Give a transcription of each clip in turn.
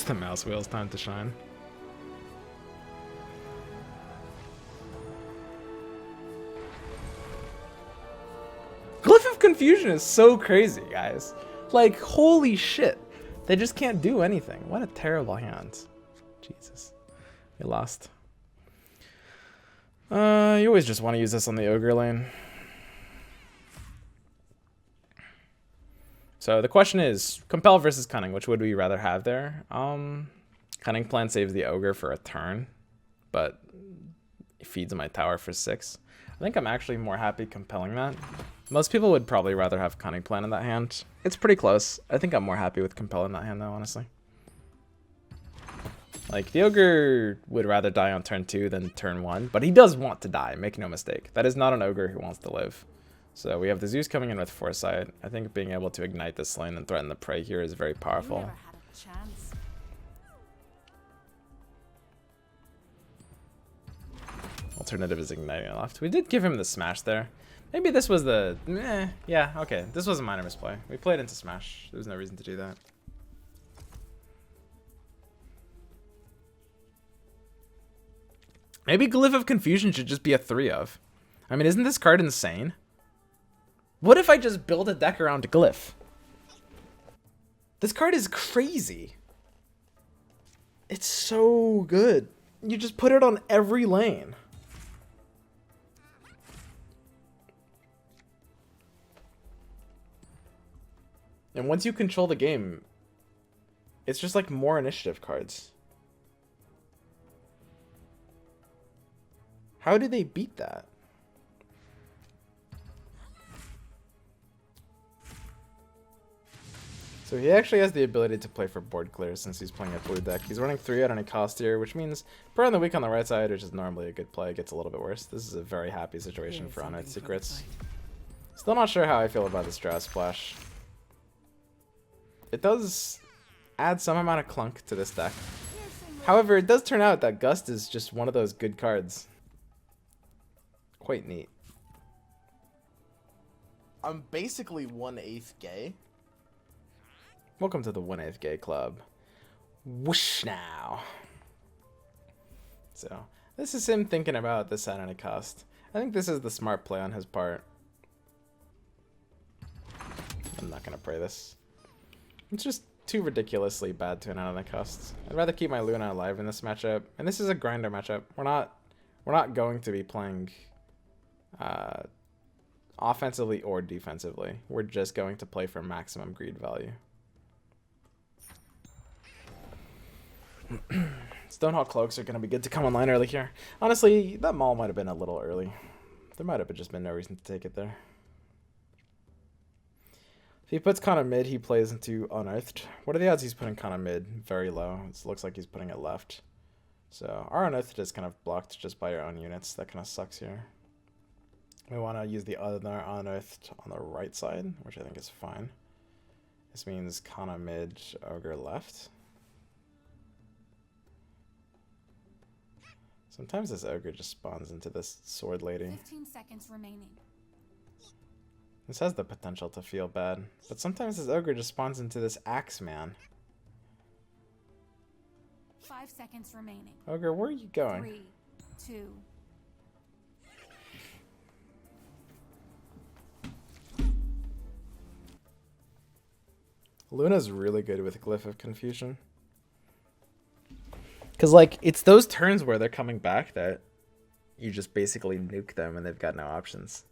It's the mouse wheel's time to shine. Glyph of Confusion is so crazy, guys. Like, holy shit. They just can't do anything. What a terrible hand. Jesus. We lost. You always just want to use this on the ogre lane. So the question is, Compel versus Cunning, which would we rather have there? Cunning Plan saves the ogre for a turn, but it feeds my tower for 6. I think I'm actually more happy compelling that. Most people would probably rather have Cunning Plan in that hand. It's pretty close. I think I'm more happy with compelling that hand though, honestly. Like, the ogre would rather die on turn 2 than turn 1, but he does want to die, make no mistake. That is not an ogre who wants to live. So we have the Zeus coming in with Foresight. I think being able to ignite this lane and threaten the prey here is very powerful. Alternative is igniting left. We did give him the smash there. Maybe this was the... yeah, okay. This was a minor misplay. We played into smash. There was no reason to do that. Maybe Glyph of Confusion should just be a 3 of. I mean, isn't this card insane? What if I just build a deck around Glyph? This card is crazy. It's so good. You just put it on every lane. And once you control the game, it's just like more initiative cards. How do they beat that? So he actually has the ability to play for board clear since he's playing a blue deck. He's running 3 at any cost here, which means Pro on the weak on the right side, which is normally a good play, gets a little bit worse. This is a very happy situation for Unearthed Secrets. Still not sure how I feel about this Draw Splash. It does add some amount of clunk to this deck. However, it does turn out that Gust is just one of those good cards. Quite neat. I'm basically 1/8 gay. Welcome to the 1/8 gay club. Whoosh now. So, this is him thinking about this at any cost. I think this is the smart play on his part. I'm not going to pray this. It's just too ridiculously bad to an at any cost. I'd rather keep my Luna alive in this matchup. And this is a grinder matchup. We're not going to be playing offensively or defensively. We're just going to play for maximum greed value. Stonehawk Cloaks are going to be good to come online early here. Honestly, that Maul might have been a little early. There might have just been no reason to take it there. If he puts Kana mid, he plays into Unearthed. What are the odds he's putting Kana mid? Very low. It looks like he's putting it left. So our Unearthed is kind of blocked just by our own units. That kind of sucks here. We want to use the other Unearthed on the right side, which I think is fine. This means Kana mid, Ogre left. Sometimes this Ogre just spawns into this Sword Lady. 15 seconds remaining. This has the potential to feel bad, but sometimes this Ogre just spawns into this Axe Man. 5 seconds remaining. Ogre, where are you going? 3, 2. Luna's really good with Glyph of Confusion. Because, like, it's those turns where they're coming back that you just basically nuke them and they've got no options.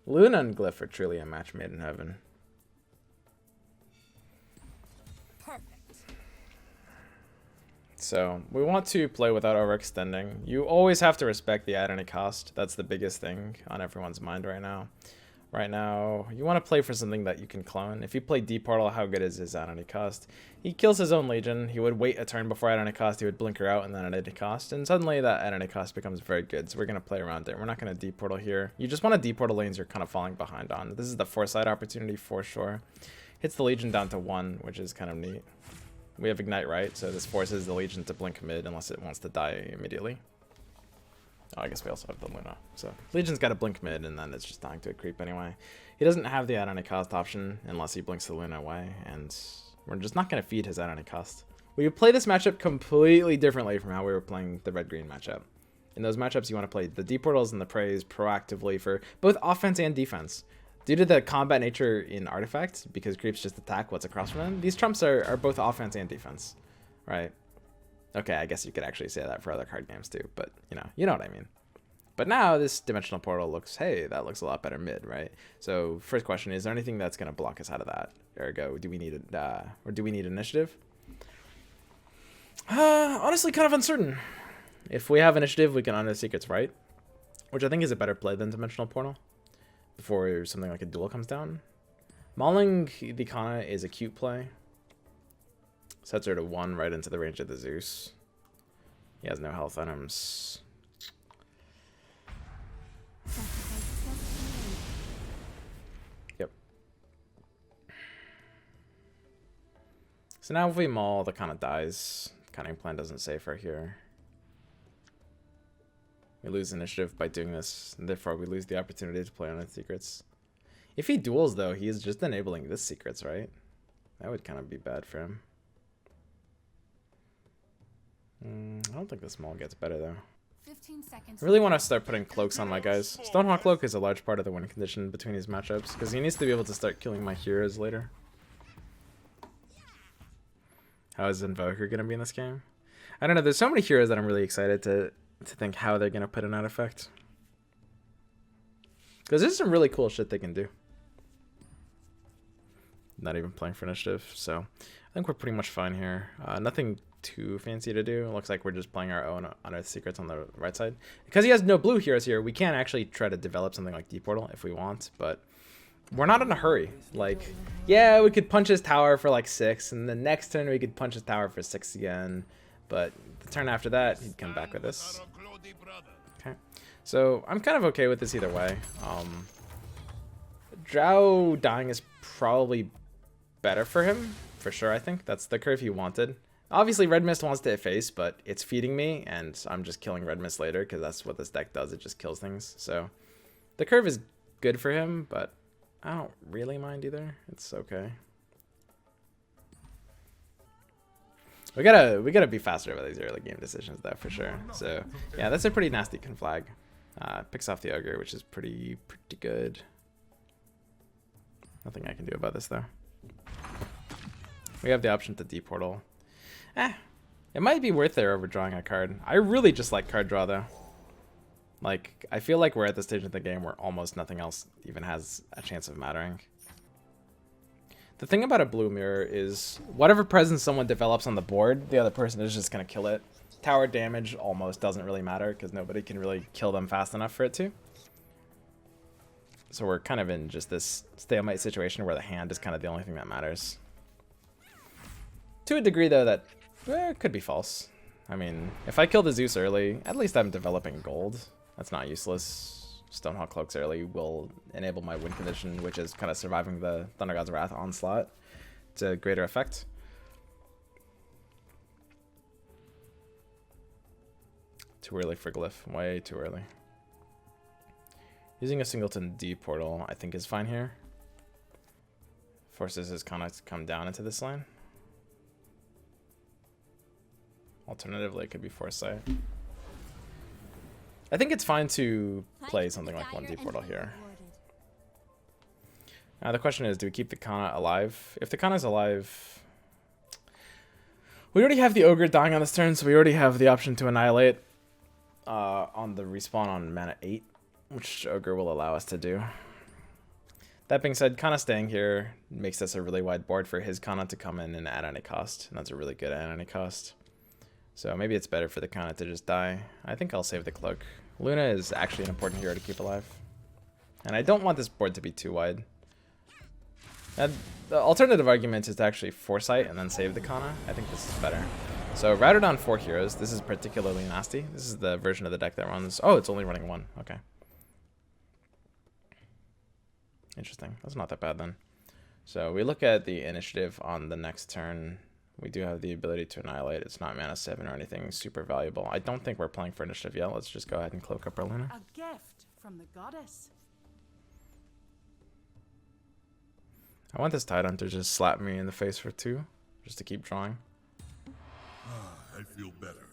Luna and Glyph are truly a match made in heaven. Perfect. So, we want to play without overextending. You always have to respect the at any cost. That's the biggest thing on everyone's mind right now. Right now, you want to play for something that you can clone. If you play Deep Portal, how good is his at any cost? He kills his own Legion. He would wait a turn before at any cost. He would blink her out and then at any cost. And suddenly that at any cost becomes very good. So we're going to play around it. We're not going to Deep Portal here. You just want to Deep Portal lanes you're kind of falling behind on. This is the Foresight opportunity for sure. Hits the Legion down to 1, which is kind of neat. We have Ignite right, so this forces the Legion to blink mid unless it wants to die immediately. Oh, I guess we also have the Luna. So Legion's got to blink mid, and then it's just dying to a creep anyway. He doesn't have the at any cost option unless he blinks the Luna away, and we're just not going to feed his at any cost. We play this matchup completely differently from how we were playing the red-green matchup. In those matchups, you want to play the D portals and the praise proactively for both offense and defense. Due to the combat nature in Artifact, because creeps just attack what's across from them, these trumps are both offense and defense, right? Okay, I guess you could actually say that for other card games too, but you know what I mean. But now this dimensional portal looks, hey, that looks a lot better mid, right? So first question, is there anything that's going to block us out of that? Ergo, do we need it, or do we need initiative? Honestly, kind of uncertain. If we have initiative, we can honor the secrets, right? Which I think is a better play than dimensional portal. Before something like a duel comes down. Mauling the Kana is a cute play. Sets her to 1 right into the range of the Zeus. He has no health items. Yep. So now if we maul, the Kana dies. Cunning plan doesn't save her here. We lose initiative by doing this, and therefore we lose the opportunity to play on its secrets. If he duels, though, he is just enabling this secrets, right? That would kind of be bad for him. I don't think the small gets better, though. 15 seconds. I really want to start putting cloaks on my guys. Stonehawk Cloak is a large part of the win condition between these matchups, because he needs to be able to start killing my heroes later. How is Invoker going to be in this game? I don't know, there's so many heroes that I'm really excited to think how they're going to put in that effect. Because there's some really cool shit they can do. Not even playing for initiative, so I think we're pretty much fine here. Nothing too fancy to do. It looks like we're just playing our own Unearthed Secrets on the right side. Because he has no blue heroes here, we can actually try to develop something like D-Portal if we want, but we're not in a hurry. Like, yeah, we could punch his tower for like 6, and the next turn we could punch his tower for 6 again, but the turn after that, he'd come back with this. Okay, so I'm kind of okay with this either way. Drow dying is probably better for him, for sure. I think that's the curve he wanted. Obviously, Red Mist wants to efface, but it's feeding me, and I'm just killing Red Mist later, because that's what this deck does. It just kills things. So the curve is good for him, but I don't really mind either. It's okay. We gotta be faster about these early game decisions, though, for sure. So yeah, that's a pretty nasty conflag. Picks off the Ogre, which is pretty good. Nothing I can do about this, though. We have the option to D-Portal. It might be worth it over drawing a card. I really just like card draw, though. Like, I feel like we're at the stage of the game where almost nothing else even has a chance of mattering. The thing about a blue mirror is whatever presence someone develops on the board, the other person is just going to kill it. Tower damage almost doesn't really matter because nobody can really kill them fast enough for it to. So we're kind of in just this stalemate situation where the hand is kind of the only thing that matters. To a degree, though, that could be false. I mean, if I kill the Zeus early, at least I'm developing gold. That's not useless. Stonehawk Cloaks early will enable my win condition, which is kind of surviving the Thunder God's Wrath onslaught to greater effect. Too early for Glyph. Way too early. Using a singleton D portal, I think, is fine here. Forces his Kana to come down into this lane. Alternatively, it could be Foresight. I think it's fine to play something like 1D Portal here. Now the question is, do we keep the Kana alive? If the Kana is alive... We already have the Ogre dying on this turn, so we already have the option to Annihilate on the respawn on mana 8, which Ogre will allow us to do. That being said, Kana staying here makes this a really wide board for his Kana to come in and add any cost, and that's a really good add any cost. So maybe it's better for the Kana to just die. I think I'll save the Cloak. Luna is actually an important hero to keep alive. And I don't want this board to be too wide. And the alternative argument is to actually Foresight and then save the Kana. I think this is better. So routed on 4 heroes. This is particularly nasty. This is the version of the deck that runs... Oh, it's only running 1. Okay. Interesting. That's not that bad then. So we look at the initiative on the next turn. We do have the ability to Annihilate. It's not mana 7 or anything super valuable. I don't think we're playing for initiative yet. Let's just go ahead and cloak up our Luna. A gift from the goddess. I want this Tidehunter to just slap me in the face for 2, just to keep drawing. I feel better.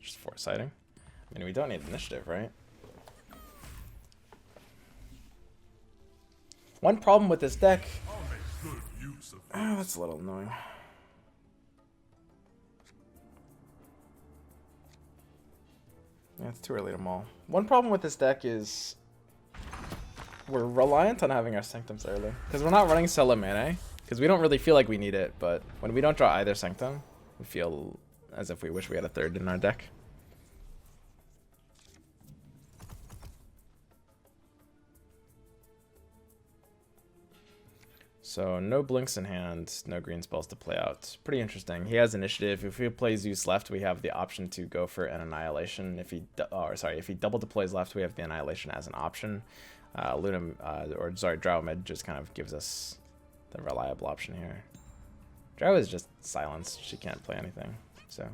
Just foresighting. I mean, we don't need initiative, right? One problem with this deck. I'll make good use of Oh, that's a little annoying. Yeah, it's too early to maul. One problem with this deck is we're reliant on having our Sanctums early. Because we're not running solo mana. Because we don't really feel like we need it. But when we don't draw either Sanctum, we feel as if we wish we had a third in our deck. So no blinks in hand, no green spells to play out. Pretty interesting. He has initiative. If he plays Zeus left, we have the option to go for an Annihilation. If he if he double deploys left, we have the Annihilation as an option. Drow mid just kind of gives us the reliable option here. Drow is just silenced. She can't play anything. So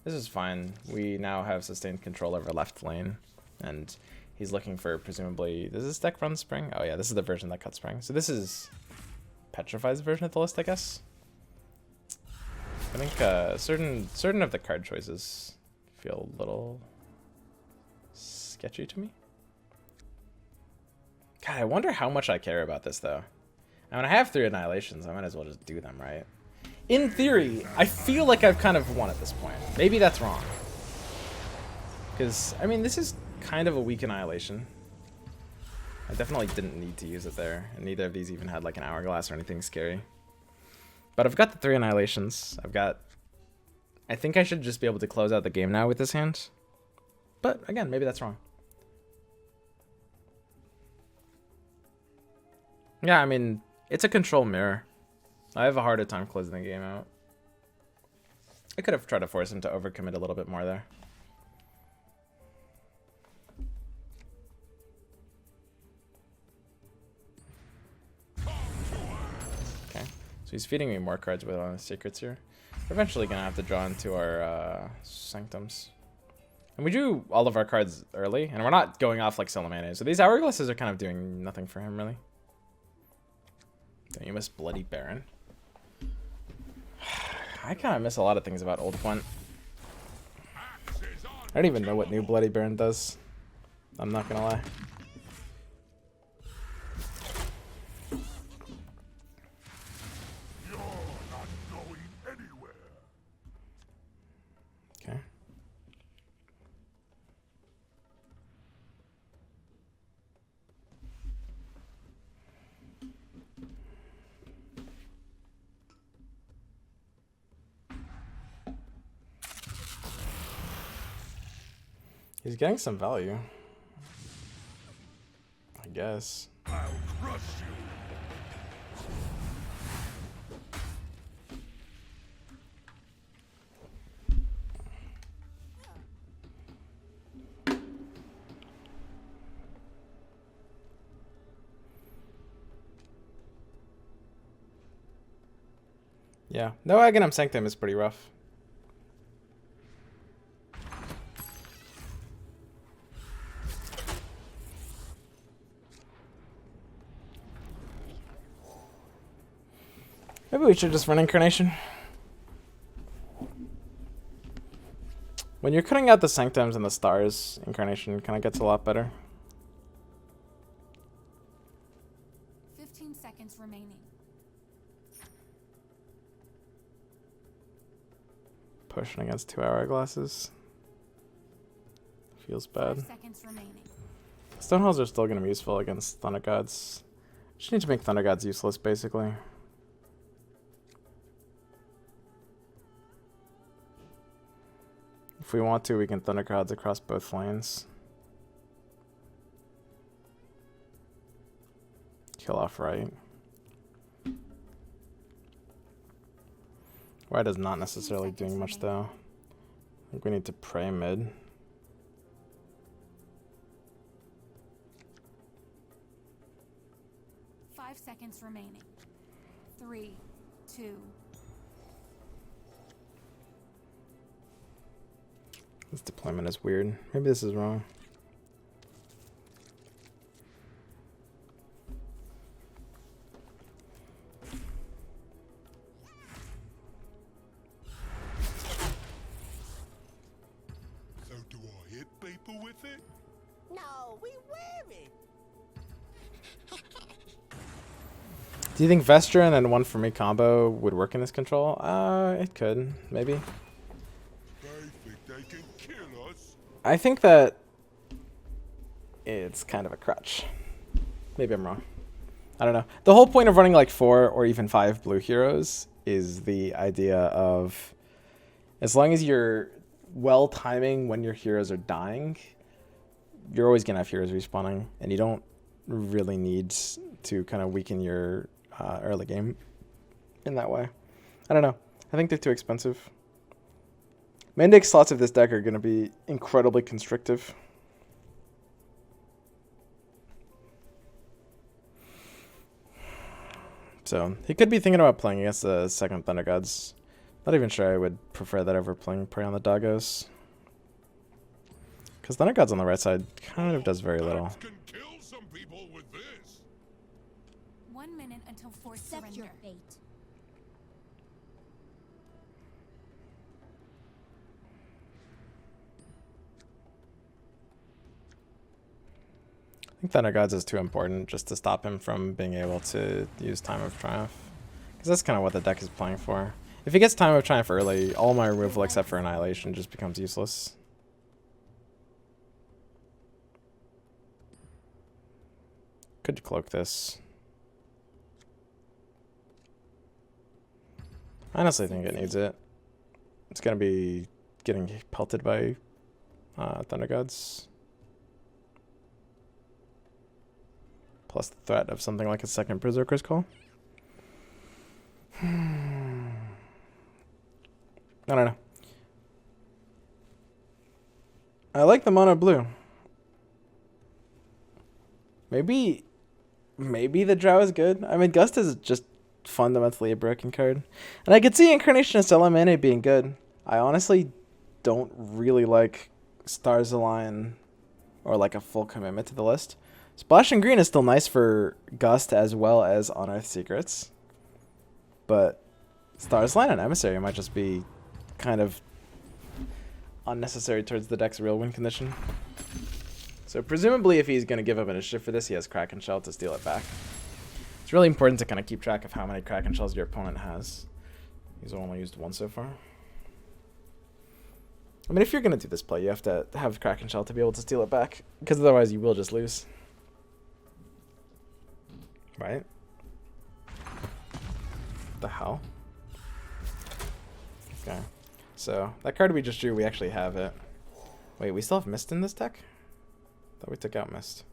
this is fine. We now have sustained control over left lane, and he's looking for presumably. Does this deck run Spring? Oh yeah, this is the version that cuts Spring. So this is Petrified's version of the list, I guess. I think certain of the card choices feel a little sketchy to me. God, I wonder how much I care about this though. I mean, I have 3 Annihilations. I might as well just do them, right? In theory, I feel like I've kind of won at this point. Maybe that's wrong. Because, I mean, this is kind of a weak Annihilation. I definitely didn't need to use it there, and neither of these even had like an hourglass or anything scary. But I've got the 3 Annihilations. I think I should just be able to close out the game now with this hand. But again, maybe that's wrong. Yeah, I mean, it's a control mirror. I have a harder time closing the game out. I could have tried to force him to overcommit a little bit more there. So he's feeding me more cards with one of the secrets here. We're eventually going to have to draw into our Sanctums. And we drew all of our cards early, and we're not going off like Salamane. So these hourglasses are kind of doing nothing for him, really. Don't you miss Bloody Baron? I kind of miss a lot of things about Old Quent. I don't even know what new Bloody Baron does. I'm not going to lie. He's getting some value, I guess. I'll crush you. Yeah, no Aghanim Sanctum is pretty rough. Maybe we should just run Incarnation. When you're cutting out the Sanctums and the stars, Incarnation kind of gets a lot better. 15 seconds remaining. Pushing against 2 hourglasses. Feels bad. 5 seconds remaining. Stonehalls are still going to be useful against Thunder Gods. Just need to make Thunder Gods useless, basically. If we want to, we can Thunder Gods across both lanes. Kill off right. Right is not necessarily doing much though. I think we need to pray mid. Five seconds remaining. 3, 2. This deployment is weird. Maybe this is wrong. Do you think Vestra and then one for me combo would work in this control? It could, maybe. They think they can kill us. I think that it's kind of a crutch. Maybe I'm wrong. I don't know. The whole point of running like 4 or even 5 blue heroes is the idea of as long as you're well timing when your heroes are dying, you're always going to have heroes respawning, and you don't really need to kind of weaken your early game in that way. I don't know. I think they're too expensive. Mandate slots of this deck are going to be incredibly constrictive. So he could be thinking about playing against the second Thunder Gods. Not even sure I would prefer that over playing Prey on the Doggos. Because Thunder Gods on the right side kind of does very little. Can kill some people with this. 1 minute until forced Accept surrender. your fate. I think Thunder Gods is too important just to stop him from being able to use Time of Triumph. Because that's kind of what the deck is playing for. If he gets Time of Triumph early, all my removal except for Annihilation just becomes useless. Could cloak this. I honestly think it needs it. It's going to be getting pelted by Thunder Gods. Plus the threat of something like a second Berserker's Call. I don't know. I like the mono blue. Maybe the Drow is good. I mean, Gust is just fundamentally a broken card. And I could see Incarnation of Salamene being good. I honestly don't really like Stars Align or like a full commitment to the list. Splash and Green is still nice for Gust as well as Unearthed Secrets. But Stars Align and Emissary might just be kind of unnecessary towards the deck's real win condition. So presumably if he's going to give up initiative for this, he has Kraken Shell to steal it back. It's really important to kind of keep track of how many Kraken Shells your opponent has. He's only used 1 so far. I mean, if you're going to do this play, you have to have Kraken Shell to be able to steal it back, because otherwise you will just lose. Right? The hell? Okay. So, that card we just drew, we actually have it. Wait, we still have Mist in this deck? Thought we took out Mist.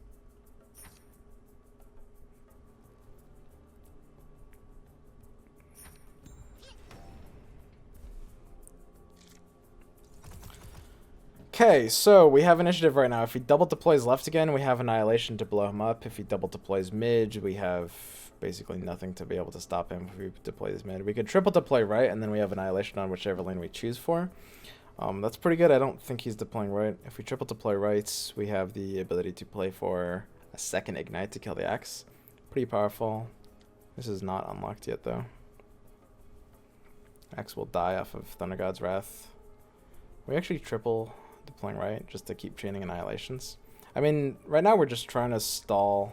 Okay, so we have initiative right now. If he double deploys left again, we have Annihilation to blow him up. If he double deploys mid, we have basically nothing to be able to stop him if we deploy his mid. We could triple deploy right, and then we have Annihilation on whichever lane we choose for. That's pretty good. I don't think he's deploying right. If we triple deploy right, we have the ability to play for a second Ignite to kill the Axe. Pretty powerful. This is not unlocked yet, though. Axe will die off of Thunder God's Wrath. We actually triple deploying right just to keep chaining Annihilations. I mean, right now we're just trying to stall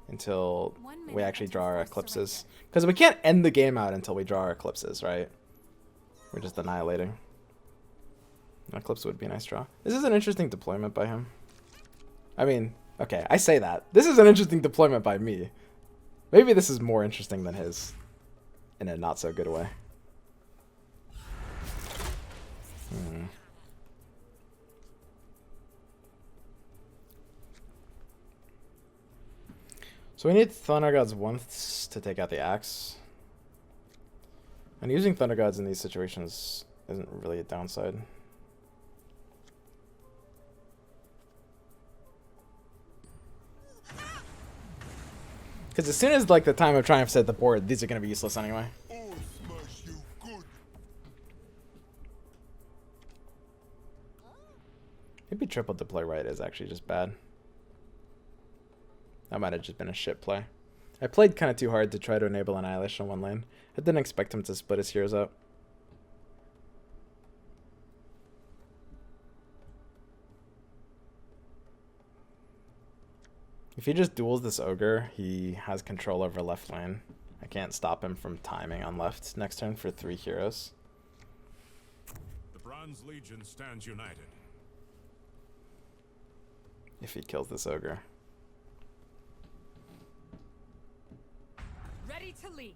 until we actually draw our Eclipses. Because we can't end the game out until we draw our Eclipses, right? We're just annihilating. An Eclipse would be a nice draw. This is an interesting deployment by him. I mean, okay, I say that. This is an interesting deployment by me. Maybe this is more interesting than his. In a not so good way. So we need Thunder Gods once to take out the Axe. And using Thunder Gods in these situations isn't really a downside. Because as soon as like the Time of Triumph set the board, these are going to be useless anyway. All smash you good. Maybe triple deploy right is actually just bad. That might have just been a shit play. I played kind of too hard to try to enable Annihilation on one lane. I didn't expect him to split his heroes up. If he just duels this Ogre, he has control over left lane. I can't stop him from timing on left next turn for 3 heroes. The Bronze Legion stands united. If he kills this ogre. Ready to lead.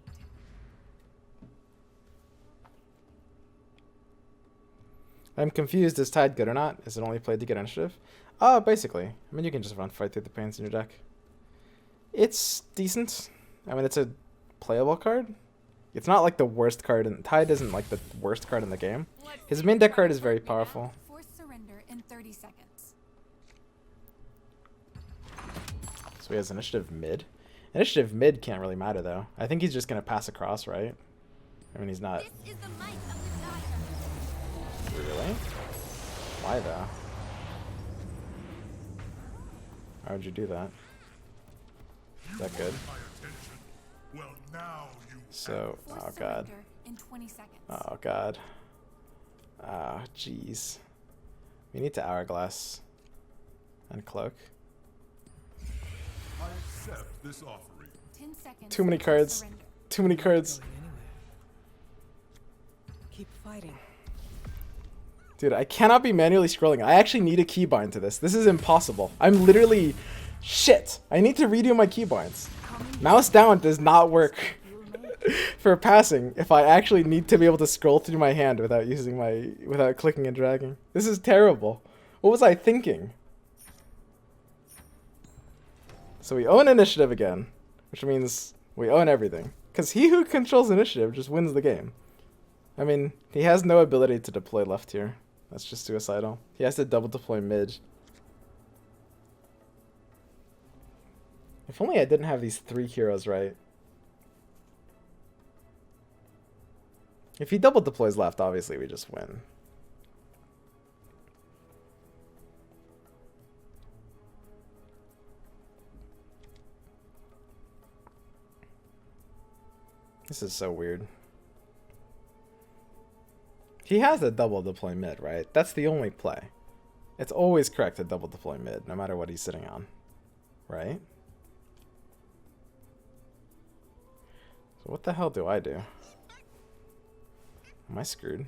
I'm confused. Is Tide good or not? Is it only played to get initiative? Basically. I mean, you can just run fight through the pains in your deck. It's decent. I mean, it's a playable card. It's not like the worst card, and Tide isn't like the worst card in the game. His main deck card is very powerful. Force surrender in 30 seconds. So he has initiative mid. Initiative mid can't really matter though. I think he's just gonna pass across, right? I mean, he's not. This is the might of the dire. Really? Why though? Why would you do that? Is that good? My attention. Well, now you So, Force oh god. surrender in 20 seconds. Oh god. Ah, jeez. We need to hourglass and cloak. I accept this offering. 10 seconds. Too many to cards. surrender. Too many cards. Keep fighting. Dude, I cannot be manually scrolling. I actually need a keybind to this. This is impossible. I'm literally... Shit! I need to redo my keybinds. Mouse down does not work for passing if I actually need to be able to scroll through my hand without using my... without clicking and dragging. This is terrible. What was I thinking? So we own initiative again, which means we own everything. Because he who controls initiative just wins the game. I mean, he has no ability to deploy left here. That's just suicidal. He has to double deploy mid. If only I didn't have these 3 heroes right. If he double deploys left, obviously we just win. This is so weird. He has a double deploy mid, right? That's the only play. It's always correct to double deploy mid, no matter what he's sitting on. Right? So what the hell do I do? Am I screwed?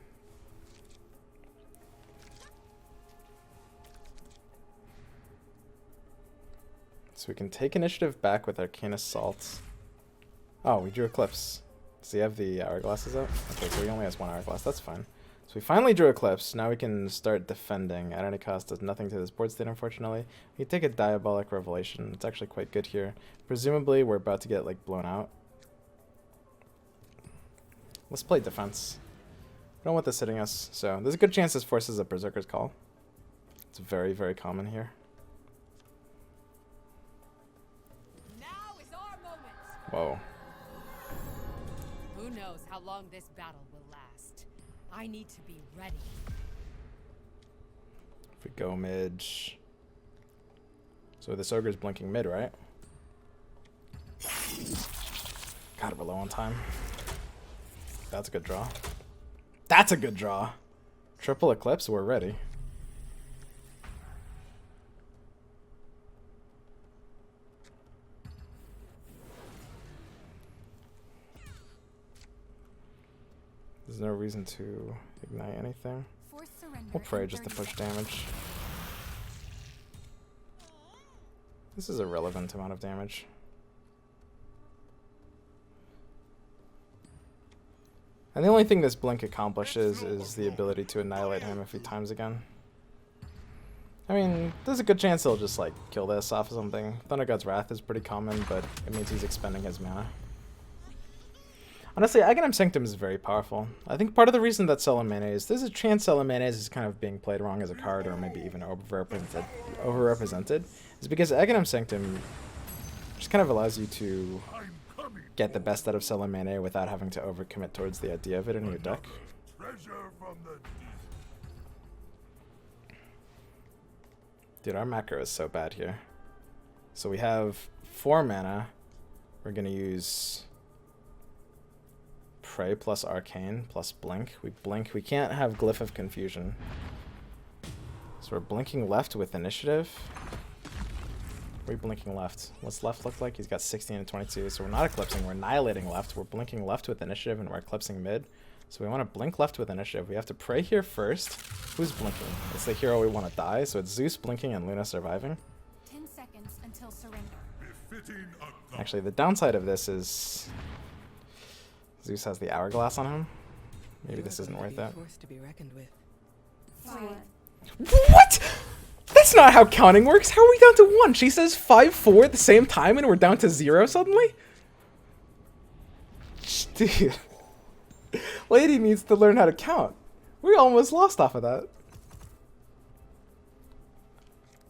So we can take initiative back with Arcane Assault. Oh, we drew Eclipse. Does he have the hourglasses up? Okay, so he only has 1 hourglass. That's fine. So we finally drew Eclipse. Now we can start defending. At any cost does nothing to this board state, unfortunately. We take a Diabolic Revelation. It's actually quite good here. Presumably, we're about to get, like, blown out. Let's play defense. We don't want this hitting us, so there's a good chance this forces a Berserker's Call. It's very, very common here. Now is our moment. Whoa. Who knows how long this battle will last? I need to be ready. If we go mid... So this ogre's blinking mid, right? God, we're low on time. That's a good draw. That's a good draw. Triple Eclipse, we're ready. There's no reason to ignite anything. Force surrender. We'll pray in just to 30 push seconds. damage. This is a relevant amount of damage. And the only thing this blink accomplishes is the ability to annihilate him if he times again. I mean, there's a good chance he'll just like kill this off of something. Thunder God's Wrath is pretty common, but it means he's expending his mana. Honestly, Aghanim Sanctum is very powerful. I think part of the reason that Sullen Mayonnaise, there's a chance Sullen Mayonnaise is kind of being played wrong as a card, or maybe even overrepresented, is because Aghanim Sanctum just kind of allows you to I'm coming. get the best out of Sullen Mayonnaise without having to overcommit towards the idea of it in your deck. Treasure from the deep. Dude, our macro is so bad here. So we have 4 mana. We're going to use Prey plus Arcane plus Blink. We blink. We can't have Glyph of Confusion. So we're blinking left with Initiative. We're blinking left. What's left look like? He's got 16 and 22. So we're not eclipsing. We're annihilating left. We're blinking left with initiative, and we're eclipsing mid. So we want to blink left with initiative. We have to pray here first. Who's blinking? It's the hero we want to die. So it's Zeus blinking and Luna surviving. 10 seconds until surrender. Actually, the downside of this is Zeus has the hourglass on him. Maybe this isn't worth it. Force to be reckoned with. What? That's not how counting works. How are we down to 1? She says 5, 4 at the same time and we're down to 0 suddenly? Dude. Lady needs to learn how to count. We almost lost off of that.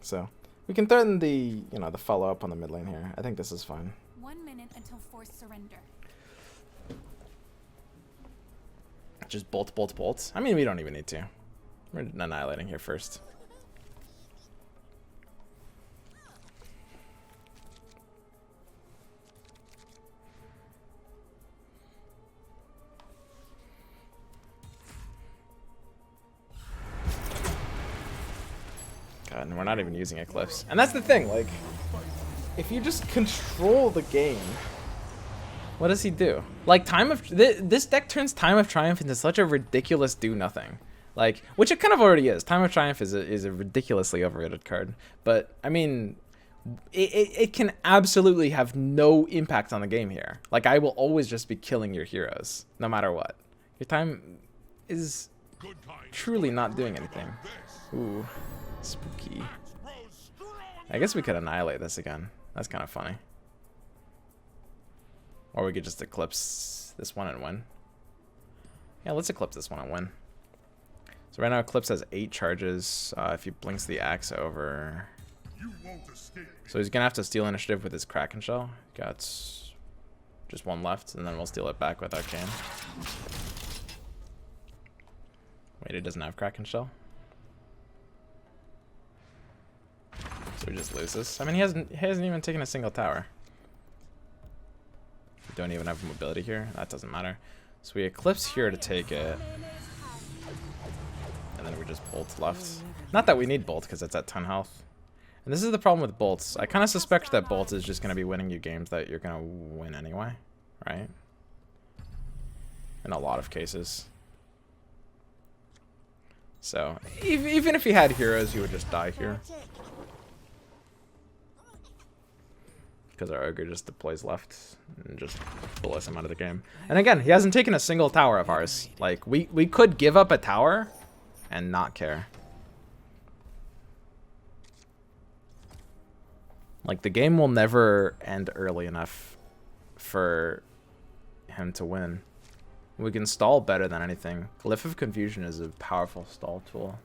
So, we can threaten the, the follow-up on the mid lane here. I think this is fine. 1 minute until forced surrender. Just bolt, bolt, bolt. I mean, we don't even need to. We're annihilating here first. God, and we're not even using Eclipse. And that's the thing, like, if you just control the game, what does he do? Like, this deck turns Time of Triumph into such a ridiculous do-nothing. Like, which it kind of already is. Time of Triumph is a ridiculously overrated card. But, I mean, it can absolutely have no impact on the game here. Like, I will always just be killing your heroes, no matter what. Your time is truly not doing anything. Ooh, spooky. I guess we could annihilate this again. That's kind of funny. Or we could just eclipse this one and win. Yeah, let's eclipse this one and win. So right now Eclipse has 8 charges. If he blinks the axe over... So he's going to have to steal initiative with his Kraken Shell. Got just 1 left, and then we'll steal it back with Arcane. Wait, it doesn't have Kraken Shell? So he just loses. I mean, he hasn't even taken a single tower. We don't even have mobility here. That doesn't matter. So we Eclipse here to take it. And then we just bolt left. Not that we need bolt because it's at 10 health. And this is the problem with bolts. I kind of suspect that bolt is just going to be winning you games that you're going to win anyway. Right? In a lot of cases. So, even if he had heroes, he would just die here. Because our Ogre just deploys left and just bullets him out of the game. And again, he hasn't taken a single tower of ours. Like, we could give up a tower and not care. Like, the game will never end early enough for him to win. We can stall better than anything. Glyph of Confusion is a powerful stall tool.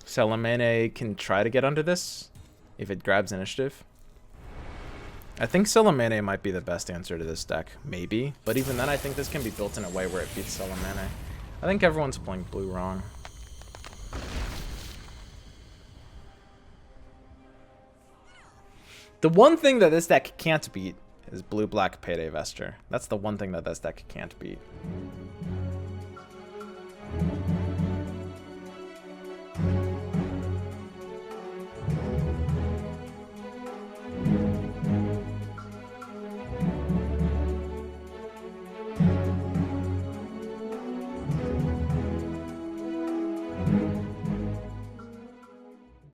Salamene can try to get under this if it grabs initiative. I think Salamene might be the best answer to this deck. Maybe. But even then, I think this can be built in a way where it beats Salamene. I think everyone's playing blue wrong. The one thing that this deck can't beat is blue-black Payday Vesture. That's the one thing that this deck can't beat.